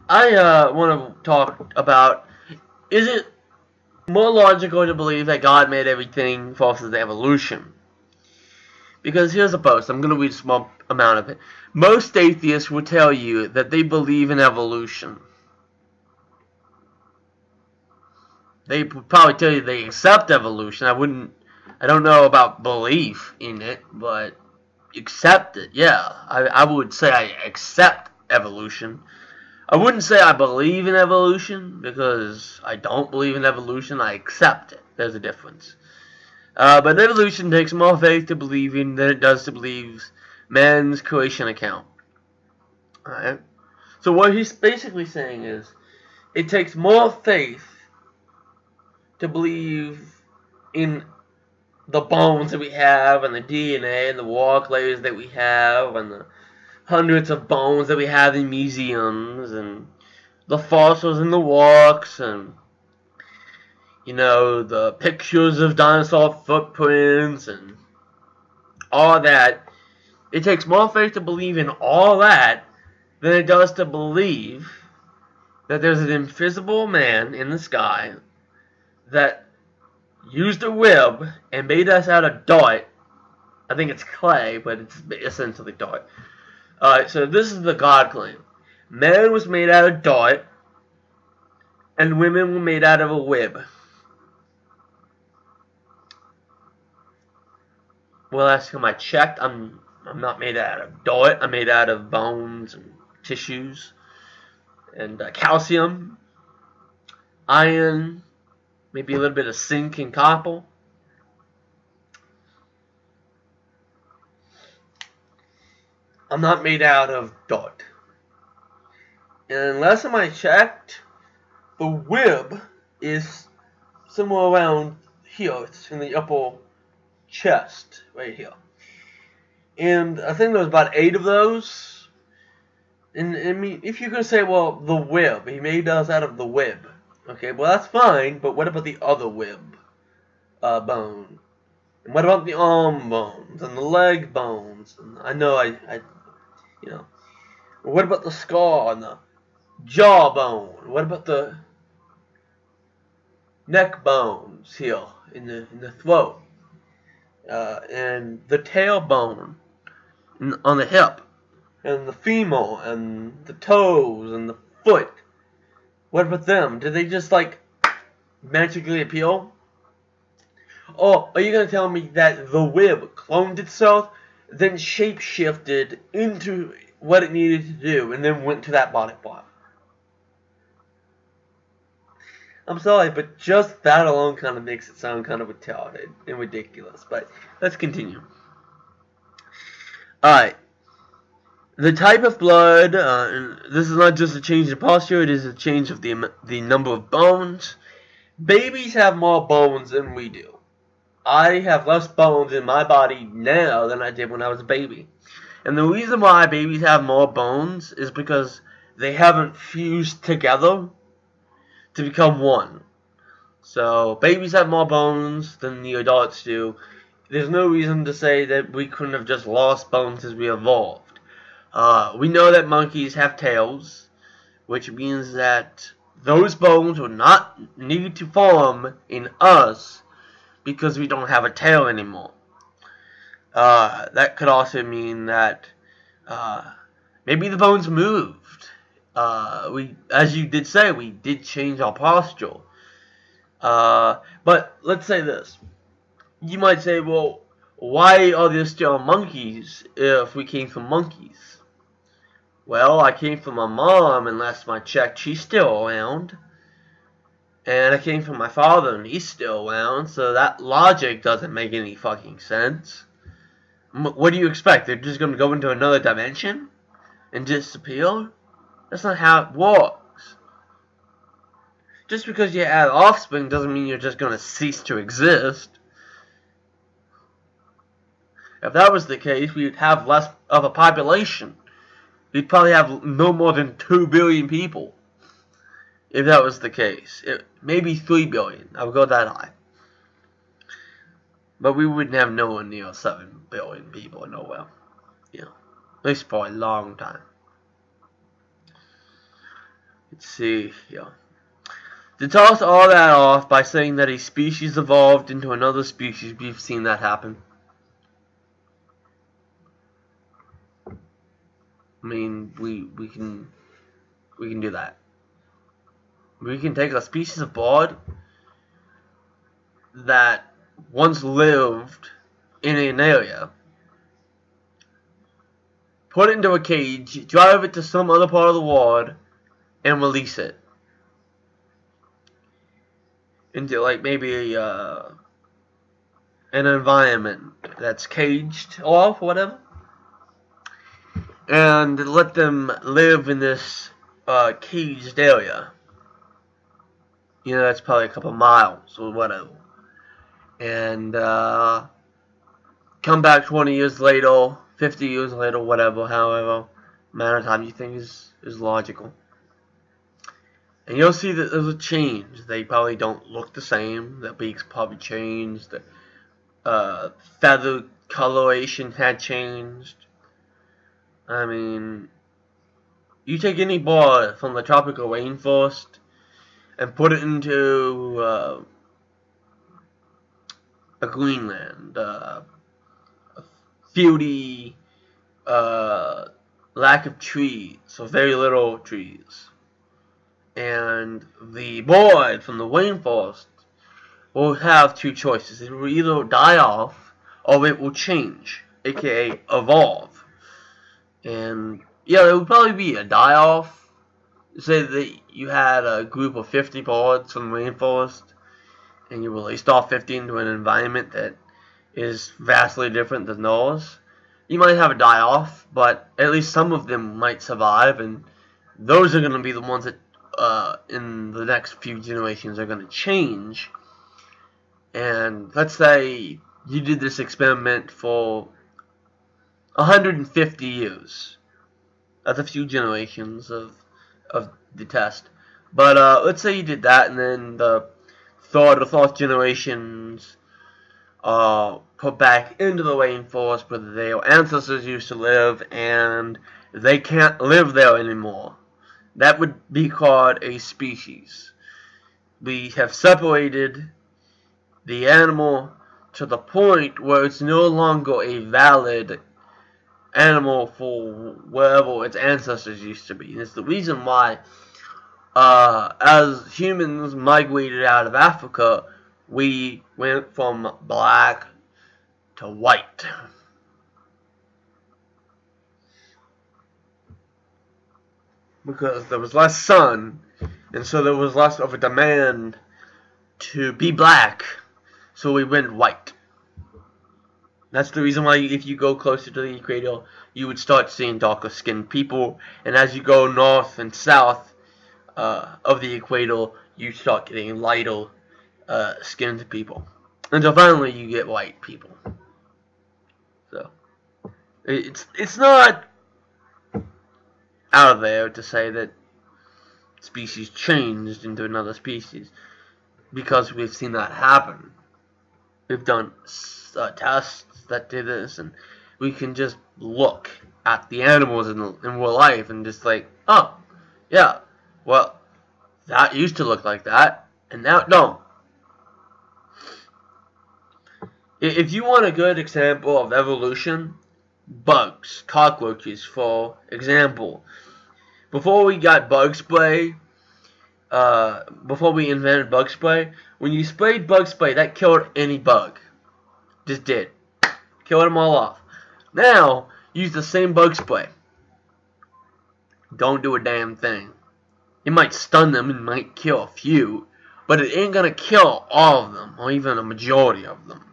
I want to talk about, is it more logical to believe that God made everything versus evolution? Because here's a post. I'm going to read a small amount of it. Most atheists will tell you that they believe in evolution. They would probably tell you they accept evolution. I don't know about belief in it, but accept it. Yeah, I would say I accept evolution. I wouldn't say I believe in evolution, because I don't believe in evolution. I accept it. There's a difference. But evolution takes more faith to believe in than it does to believe man's creation account. Alright? So what he's basically saying is, it takes more faith to believe in the bones that we have, and the DNA, and the walk layers that we have, and the hundreds of bones that we have in museums, and the fossils in the walks, and the pictures of dinosaur footprints, and all that. It takes more faith to believe in all that than it does to believe that there's an invisible man in the sky that used a web and made us out of dirt. I think it's clay, but it's essentially dirt. Alright, so this is the God claim. Man was made out of dirt, and women were made out of a web. Well, last time I checked, I'm not made out of dirt. I'm made out of bones and tissues and calcium, iron, maybe a little bit of zinc and copper. I'm not made out of dirt. And last time I checked, the web is somewhere around here. It's in the upper chest, right here. And I think there was about 8 of those. And I mean, if you're going to say, well, the web, he made us out of the web. Okay, well, that's fine, but what about the other web bone? And what about the arm bones and the leg bones? And I know what about the skull and the jawbone? What about the neck bones here in the throat? And the tailbone on the hip, and the femur, and the toes, and the foot. What about them? Did they just, magically appear? Or are you going to tell me that the web cloned itself, then shape-shifted into what it needed to do, and then went to that body part? I'm sorry, but just that alone kind of makes it sound kind of retarded and ridiculous. But let's continue. Alright. The type of blood, this is not just a change in posture, it is a change of the number of bones. Babies have more bones than we do. I have less bones in my body now than I did when I was a baby. And the reason why babies have more bones is because they haven't fused together to become one. So babies have more bones than the adults do. There's no reason to say that we couldn't have just lost bones as we evolved. We know that monkeys have tails, which means that those bones will not need to form in us because we don't have a tail anymore. That could also mean that maybe the bones moved. As you did say, we did change our posture. But let's say this. You might say, well, why are there still monkeys if we came from monkeys? Well, I came from my mom, and last time I checked, she's still around. And I came from my father, and he's still around, so that logic doesn't make any fucking sense. What do you expect? They're just going to go into another dimension and disappear? That's not how it works. Just because you have offspring doesn't mean you're just going to cease to exist. If that was the case, we'd have less of a population. We'd probably have no more than 2 billion people. If that was the case. Maybe 3 billion. I would go that high. But we wouldn't have nowhere near 7 billion people nowhere. At least for a long time. Let's see, yeah. To toss all that off by saying that a species evolved into another species, we've seen that happen. I mean, we can do that. We can take a species of bird that once lived in an area, put it into a cage, drive it to some other part of the world, and release it into like maybe an environment that's caged off, whatever, and let them live in this caged area. You know, that's probably a couple miles or whatever, and come back 20 years later, 50 years later, whatever, however amount of time you think is logical. And you'll see that there's a change. They probably don't look the same. The beaks probably changed. The feather coloration had changed. I mean, you take any bird from the tropical rainforest and put it into a Greenland, a fieldy lack of trees, so very little trees. And the bird from the rainforest will have two choices. It will either die off or it will change, aka evolve. And yeah, it would probably be a die off. Say that you had a group of 50 birds from the rainforest and you released all 50 into an environment that is vastly different than those. You might have a die off, but at least some of them might survive, and those are going to be the ones that in the next few generations are going to change. And let's say you did this experiment for 150 years. That's a few generations of the test. But let's say you did that, and then the third or fourth generations put back into the rainforest where their ancestors used to live, and they can't live there anymore. That would be called a species. We have separated the animal to the point where it's no longer a valid animal for wherever its ancestors used to be. And it's the reason why, as humans migrated out of Africa, we went from black to white. Because there was less sun, and so there was less of a demand to be black, so we went white. That's the reason why if you go closer to the equator, you would start seeing darker skinned people, and as you go north and south of the equator, you start getting lighter skinned people, until finally you get white people. So it's not out of there to say that species changed into another species, because we've seen that happen. We've done tests that did this, and we can just look at the animals in real life and just like, oh, yeah, well, that used to look like that, and now it don't. If you want a good example of evolution, bugs, cockroaches, for example. Before we got bug spray, before we invented bug spray, when you sprayed bug spray, that killed any bug. Just did. Killed them all off. Now, use the same bug spray. Don't do a damn thing. It might stun them and might kill a few, but it ain't gonna kill all of them, or even a majority of them.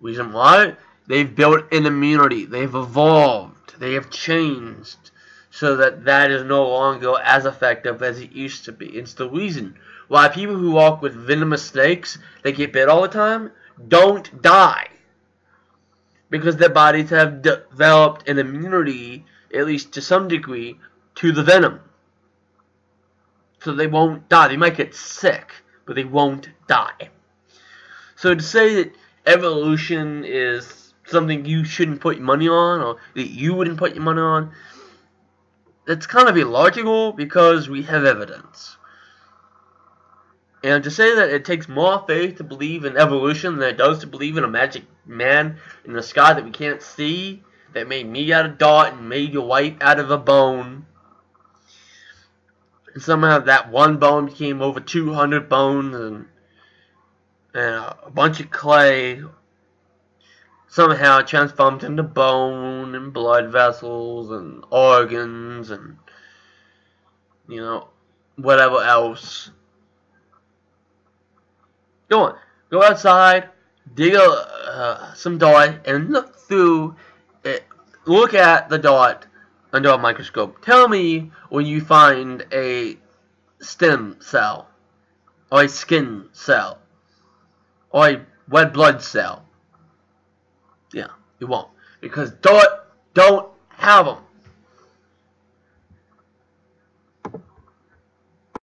Reason why? They've built an immunity. They've evolved. They have changed so that is no longer as effective as it used to be. It's the reason why people who walk with venomous snakes, they get bit all the time, don't die. Because their bodies have developed an immunity, at least to some degree, to the venom. So they won't die. They might get sick, but they won't die. So to say that evolution is something you shouldn't put money on, or that you wouldn't put your money on, it's kind of illogical because we have evidence. And to say that it takes more faith to believe in evolution than it does to believe in a magic man in the sky that we can't see, that made me out of dot and made your wife out of a bone, and somehow that one bone became over 200 bones, and a bunch of clay somehow transformed into bone and blood vessels and organs and, you know, whatever else. Go on. Go outside, dig some dot, and look through it. Look at the dot under a microscope. Tell me when you find a stem cell, or a skin cell, or a red blood cell. Yeah, you won't. Because dot don't have them.